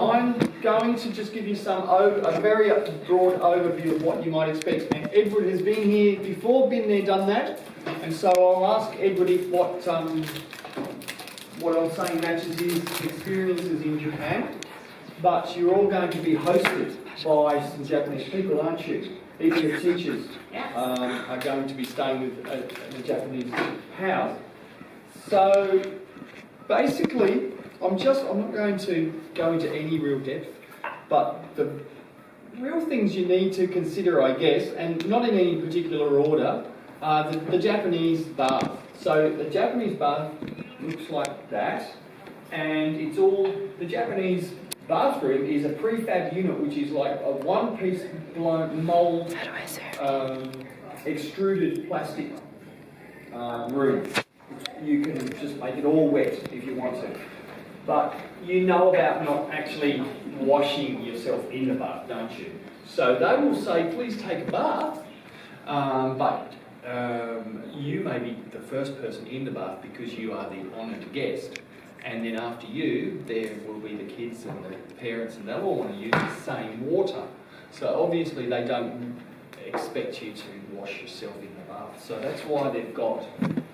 I'm going to just give you a very broad overview of what you might expect. And Edward has been here before, been there, done that. And so I'll ask Edward if what I'm saying matches his experiences in Japan. But you're all going to be hosted by some Japanese people, aren't you? Even your teachers are going to be staying with in a Japanese house. So basically, I'm not going to go into any real depth, but the real things you need to consider, I guess, and not in any particular order, are the Japanese bath. So the Japanese bath looks like that, and the Japanese bathroom is a prefab unit, which is like a one-piece mould extruded plastic room. You can just make it all wet if you want to. But you know about not actually washing yourself in the bath, don't you? So they will say, please take a bath, but you may be the first person in the bath because you are the honoured guest. And then after you, there will be the kids and the parents, and they'll all want to use the same water. So obviously they don't expect you to wash yourself in the bath. So that's why they've got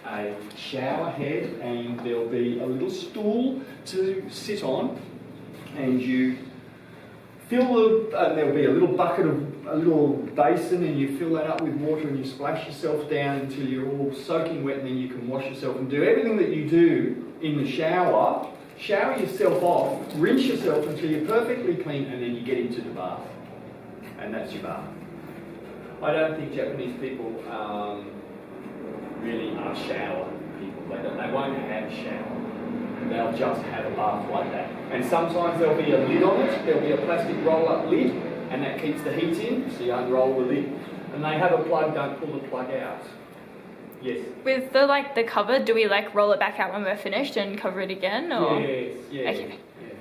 a shower head, and there'll be a little stool to sit on, and you there'll be a little a little basin, and you fill that up with water and you splash yourself down until you're all soaking wet, and then you can wash yourself and do everything that you do in the shower. Shower yourself off, rinse yourself until you're perfectly clean, and then you get into the bath. And that's your bath. I don't think Japanese people really are shower people. They won't have a shower. They'll just have a bath like that. And sometimes there'll be a lid on it. There'll be a plastic roll-up lid, and that keeps the heat in, so you unroll the lid. And they have a plug, don't pull the plug out. Yes? With the cover, do we roll it back out when we're finished and cover it again? Or? Yes, yeah. Okay. Yeah.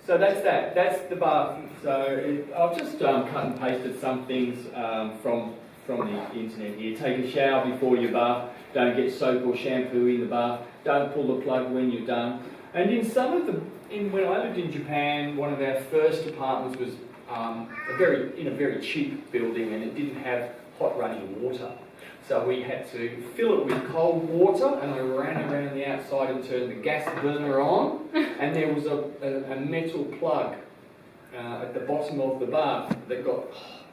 So that's that. That's the bath. So I've just cut and pasted some things from the internet here. Take a shower before your bath. Don't get soap or shampoo in the bath. Don't pull the plug when you're done. And in when I lived in Japan, one of our first apartments was in a very cheap building, and it didn't have hot running water. So we had to fill it with cold water, and I ran around the outside and turned the gas burner on, and there was a metal plug at the bottom of the bath that got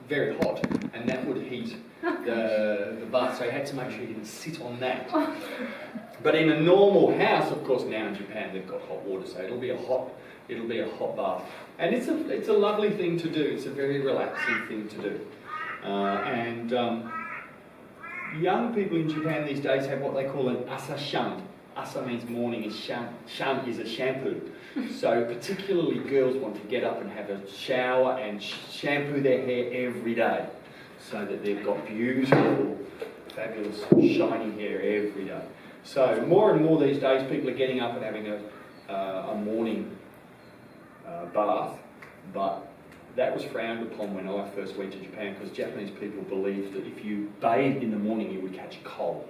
very hot, and that would heat the bath, so you had to make sure you didn't sit on that. But in a normal house, of course, now in Japan they've got hot water, so it'll be a hot bath, and it's a lovely thing to do. It's a very relaxing thing to do, young people in Japan these days have what they call an asa-shan. Asa means morning, and shan is a shampoo. So particularly girls want to get up and have a shower and shampoo their hair every day, so that they've got beautiful, fabulous, shiny hair every day. So more and more these days, people are getting up and having a morning bath, but that was frowned upon when I first went to Japan, because Japanese people believed that if you bathed in the morning, you would catch a cold.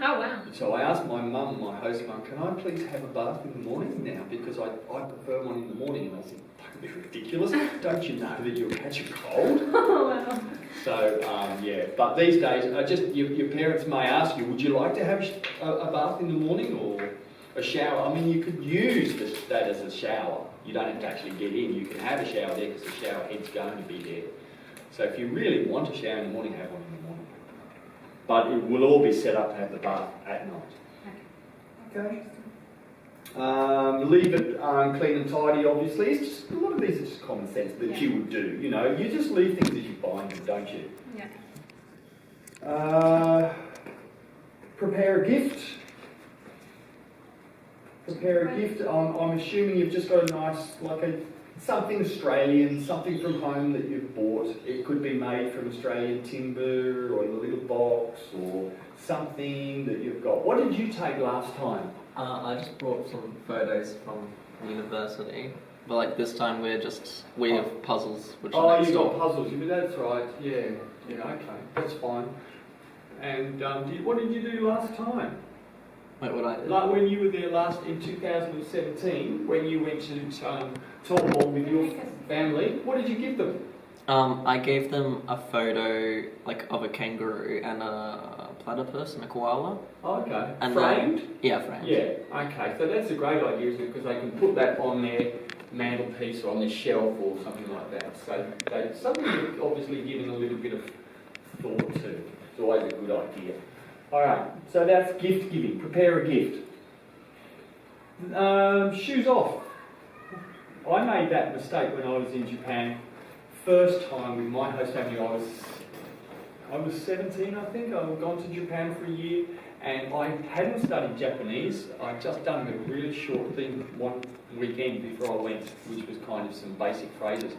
Oh, wow. So I asked my mum, my host mum, can I please have a bath in the morning now? Because I prefer one in the morning. And I said, that would be ridiculous. Don't you know that you'll catch a cold? Oh, wow. So, but these days, your parents may ask you, would you like to have a bath in the morning or a shower? I mean, you could use that as a shower. You don't have to actually get in. You can have a shower there because the shower head's going to be there. So if you really want a shower in the morning, have one in the morning. But it will all be set up to have the bath at night. Okay. Leave it clean and tidy, obviously. It's just, a lot of these are just common sense that you would do. You know, you just leave things as you find them, don't you? Yeah. Prepare a gift. I'm assuming you've just got a nice, something Australian, something from home that you've bought. It could be made from Australian timber or in a little box, or something that you've got. What did you take last time? I just brought some photos from university, but this time we have puzzles. Which you've got puzzles. That's right. Yeah. Okay. That's fine. And what did you do last time? Wait, what I did? Like when you were there last in 2017, when you went to Tormore with your family, what did you give them? I gave them a photo like of a kangaroo and a platypus and a koala. Oh, okay. And framed? Yeah, framed. Yeah, okay. So that's a great idea, isn't it? Because they can put that on their mantelpiece or on their shelf or something like that. So that's something you're obviously giving a little bit of thought to. It's always a good idea. All right, so that's gift giving. Prepare a gift. Shoes off. I made that mistake when I was in Japan. First time with my host family, I was 17, I think. I'd gone to Japan for a year, and I hadn't studied Japanese. I'd just done a really short thing one weekend before I went, which was kind of some basic phrases.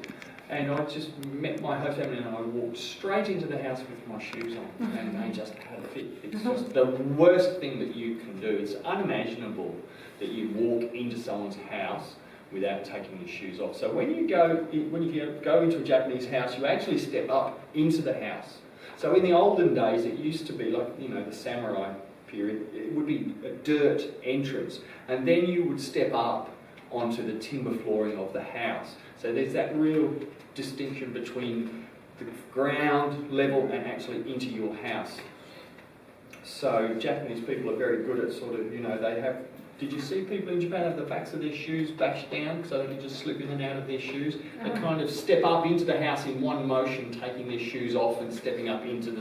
And I just met my host family, and I walked straight into the house with my shoes on, and they just had a fit. It's just the worst thing that you can do. It's unimaginable that you walk into someone's house without taking your shoes off. So when you go into a Japanese house, you actually step up into the house. So in the olden days, it used to be like, the samurai period, it would be a dirt entrance, and then you would step up onto the timber flooring of the house. So there's that real distinction between the ground level and actually into your house. So Japanese people are very good at sort of, they have. Did you see people in Japan have the backs of their shoes bashed down so they can just slip in and out of their shoes? They kind of step up into the house in one motion, taking their shoes off and stepping up into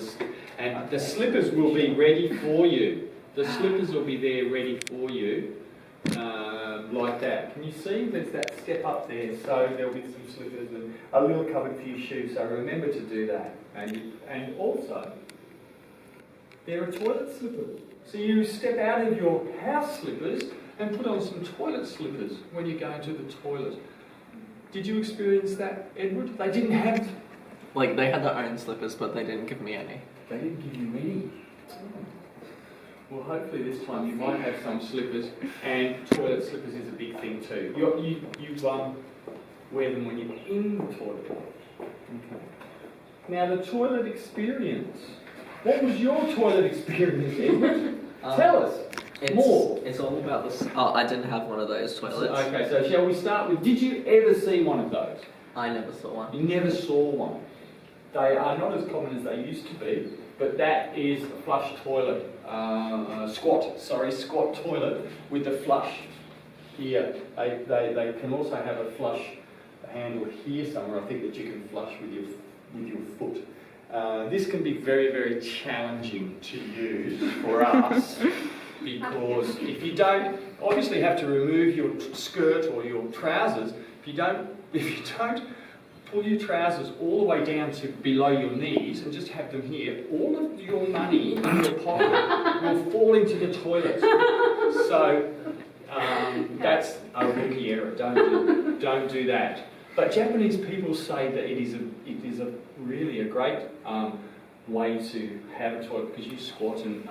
and the slippers will be ready for you. The slippers will be there ready for you, like that. Can you see? There's that step up there. So there'll be some slippers and a little cupboard for your shoes. So remember to do that. And also, there are toilet slippers. So you step out of your house slippers and put on some toilet slippers when you go into the toilet. Did you experience that, Edward? They didn't have... Like, they had their own slippers, but they didn't give me any. They didn't give you any? Well, hopefully this time you might have some slippers, and toilet slippers is a big thing too. You wear them when you're in the toilet. Okay. Now, the toilet experience. What was your toilet experience, Edward? Tell us more. It's all about this. Oh, I didn't have one of those toilets. Okay, so shall we start with, did you ever see one of those? I never saw one. You never saw one. They are not as common as they used to be, but that is a flush toilet. Squat toilet with the flush here. They can also have a flush handle here somewhere, I think, that you can flush with your foot. This can be very, very challenging to use for us because if you don't have to remove your skirt or your trousers, if you don't pull your trousers all the way down to below your knees and just have them here, all of your money in your pocket will fall into the toilet. So that's a rookie error. Don't do that. But Japanese people say that it is really a great way to have a toilet because you squat and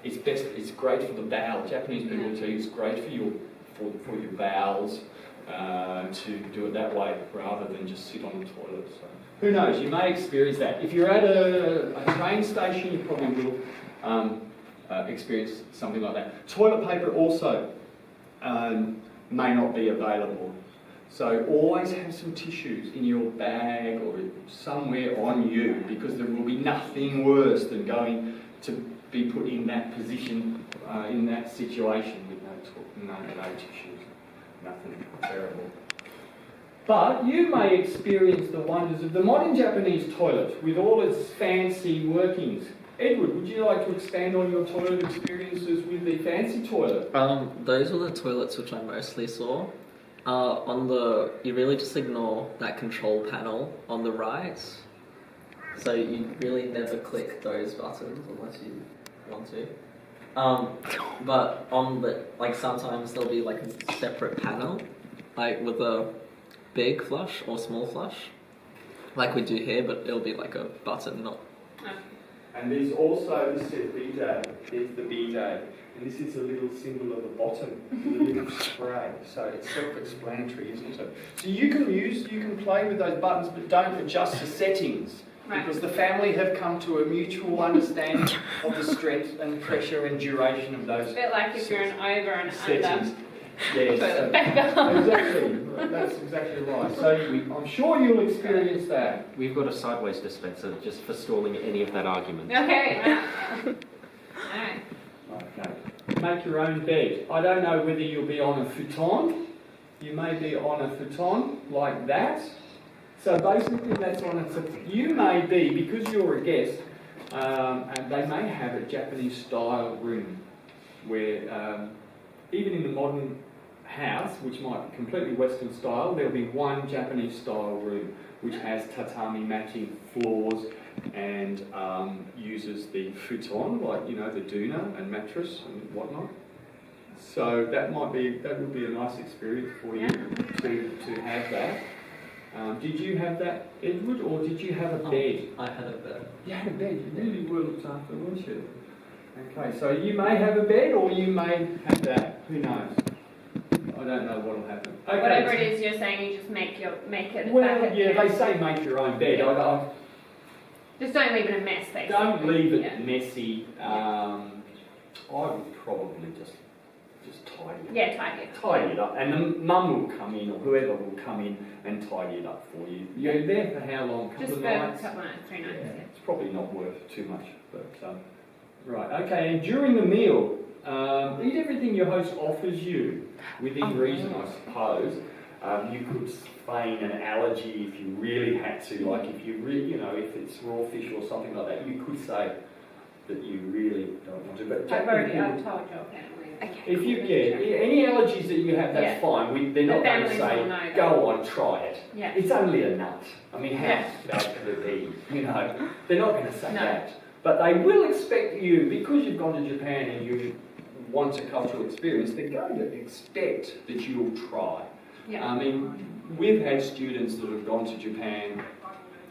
it's great for the bowel. Japanese people tell you it's great for your bowels to do it that way rather than just sit on the toilet. So who knows? You may experience that. If you're at a train station, you probably will experience something like that. Toilet paper also may not be available. So always have some tissues in your bag or somewhere on you because there will be nothing worse than going to be put in that position, in that situation with no tissues. Nothing terrible. But you may experience the wonders of the modern Japanese toilet with all its fancy workings. Edward, would you like to expand on your toilet experiences with the fancy toilet? Those were the toilets which I mostly saw. You really just ignore that control panel on the right. So you really never click those buttons unless you want to. But sometimes there'll be like a separate panel, like with a big flush or small flush, like we do here, but it'll be like a button, not. And there's also, this says bidet, there's the bidet, and this is a little symbol at the bottom, the little spray, so it's self-explanatory, isn't it? So you can play with those buttons, but don't adjust the settings. Right. because the family have come to a mutual understanding of the strength and pressure and duration of those A bit like if you're an over and settings. under. Yes, Toilet paper. exactly. That's exactly right. So I'm sure you'll experience that. We've got a sideways dispenser just for stalling any of that argument. Okay. Alright. Okay. Make your own bed. I don't know whether you'll be on a futon. You may be on a futon like that. So basically that's on a... You may be, because you're a guest, and they may have a Japanese style room where even in the modern house, which might be completely Western style, there'll be one Japanese style room which has tatami matting floors and uses the futon, like, you know, the doona and mattress and whatnot. So that would be a nice experience for you to have that. Did you have that, Edward, or did you have a bed? I had a bed. You had a bed. You really were looked after, weren't you? Okay, so you may have a bed, or you may have that. Who knows? I don't know what will happen. Okay. Whatever it is you're saying, you just make it back Well, at yeah, the they say make your own bed. Just don't leave it a mess, basically. Don't leave it Yeah. messy. I would probably just tidy it. Yeah, tidy it. Tidy it up, and the mum will come in, or whoever will come in and tidy it up for you. You're there for how long? Couple Just of for a nights? couple of nights, 3 nights, Yeah, yeah. it's probably not worth too much, but right. Okay, and during the meal, eat everything your host offers you within reason, I suppose. You could feign an allergy if you really had to, like if you really, you know, if it's raw fish or something like that, you could say that you really don't want to. But I've told you, okay. if you get any allergies that you have, that's Yeah. fine. They're not going to families will say, know go on, try it. Yeah. It's only a nut. I mean, how Yeah. bad could it be? You know, they're not going to say No. that. But they will expect you, because you've gone to Japan and you want a cultural experience, they're going to expect that you'll try. Yeah. I mean, we've had students that have gone to Japan,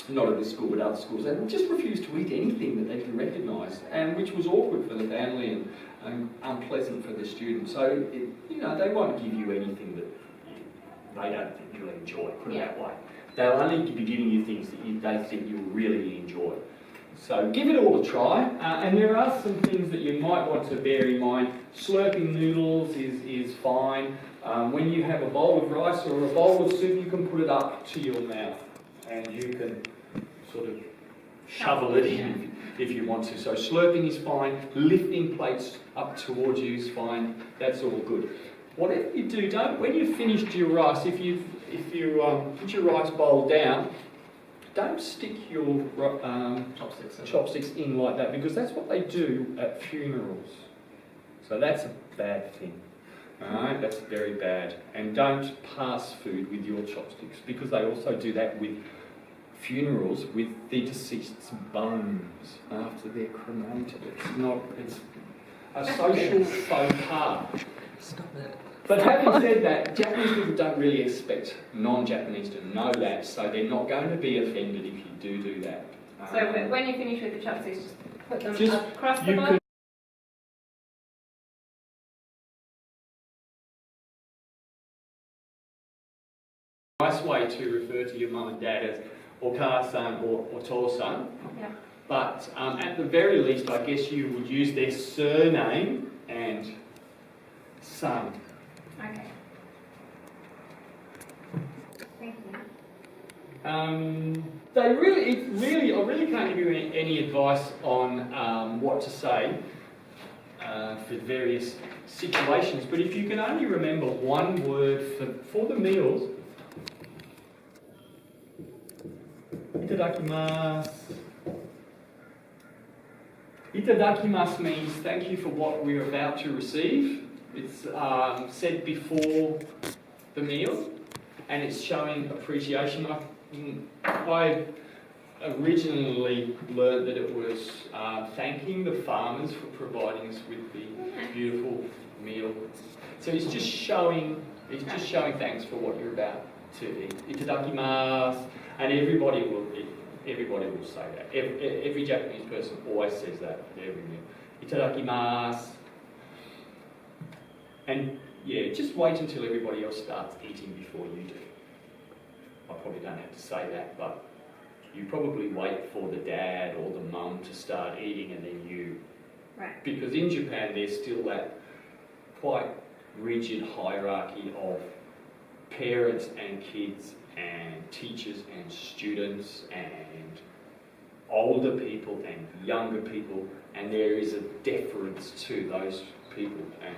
not at this school but other schools, and just refused to eat anything that they can recognise, and which was awkward for the family and unpleasant for the students. So, you know, they won't give you anything that they don't think you'll enjoy, put it that way. They'll only be giving you things that they think you'll really enjoy. So give it all a try, and there are some things that you might want to bear in mind. Slurping noodles is fine. When you have a bowl of rice or a bowl of soup, you can put it up to your mouth and you can sort of shovel it in if you want to. So slurping is fine. Lifting plates up towards you is fine. That's all good. Whatever you do, when you've finished your rice, if you put your rice bowl down, don't stick your chopsticks in like that, because that's what they do at funerals. So that's a bad thing. Alright, that's very bad. And don't pass food with your chopsticks, because they also do that with funerals with the deceased's bones after they're cremated. It's a social faux pas. Stop it. But having said that, Japanese people don't really expect non-Japanese to know that, so they're not going to be offended if you do that. So when you finish with the chopsticks, just put them Just- across the you bottom. Nice way to refer to your mum and dad as Oka-san or Oto-san. Yeah. But at the very least, I guess you would use their surname and son. Okay. Thank you. I really can't give you any advice on what to say for various situations. But if you can only remember one word for the meals, itadakimasu. Itadakimasu means thank you for what we're about to receive. It's said before the meal, and it's showing appreciation. I originally learned that it was thanking the farmers for providing us with the beautiful meal. So it's just showing thanks for what you're about to eat. Itadakimasu, and everybody will say that. Every Japanese person always says that at every meal. Itadakimasu. And yeah, just wait until everybody else starts eating before you do. I probably don't have to say that, but You probably wait for the dad or the mum to start eating and then you. Right. Because in Japan there's still that quite rigid hierarchy of parents and kids and teachers and students and older people and younger people, and there is a deference to those people, and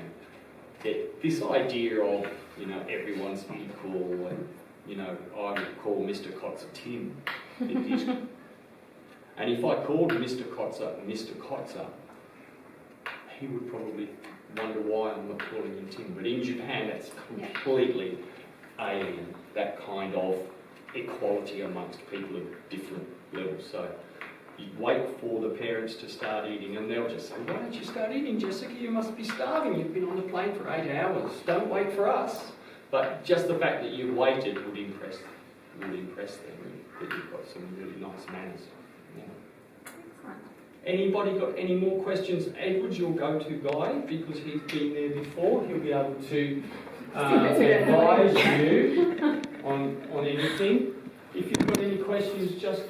this idea of, you know, everyone's equal, and, you know, I would call Mr. Kotzer Tim. And if I called Mr. Kotzer, he would probably wonder why I'm not calling him Tim. But in Japan, that's completely alien, that kind of equality amongst people of different levels. So you wait for the parents to start eating, and they'll just say, why don't you start eating, Jessica? You must be starving. You've been on the plane for 8 hours. Don't wait for us. But just the fact that you've waited would impress them, that you've got some really nice manners. Yeah. Excellent. Anybody got any more questions? Edward's your go-to guy because he's been there before. He'll be able to advise you on anything. If you've got any questions, just